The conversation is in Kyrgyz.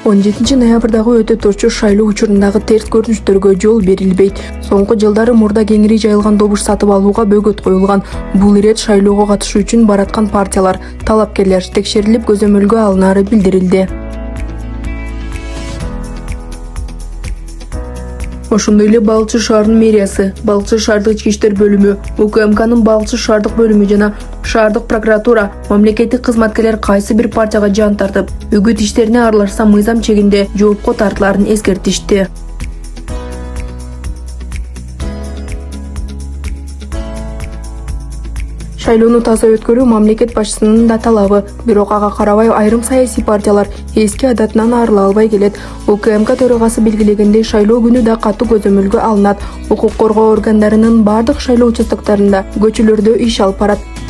17 ноябрдагы өтө турчу шайлоо учурундагы терс көрүнүштөргө жол берилбейт. Соңку жылдары мурда кеңири жайылган добуш сатып алууга бөгөт коюлган. Бул ирет шайлоого катышуу үчүн бараткан партиялар, талапкерлер текшерилип көзөмөлгө алынары билдирилди. Ошондой эле Балчы шаарынын мэриясы, Балчы шаардык ички иштер бөлүмү, УКМКнын Балчы шаардык бөлүмү жана шаардык прокуратура мамлекеттик кызматкерлер кайсы бир партияга жан тартып, үгүт иштерине аралашса мыйзам чегинде жоопко тартыларын эскертишти. Шайлоону таза өткөрүү мамлекет башчысынын да талабы, бирок ага карабай айрым саясий партиялар эски адатынан арыла албай келет. УКМК төрагасы белгилегендей, шайлоо күнү да катуу көзөмөлгө алынат. Укук коргоо органдарынын бардык шайлоо участоктарында көчөлөрдө иш алып барат.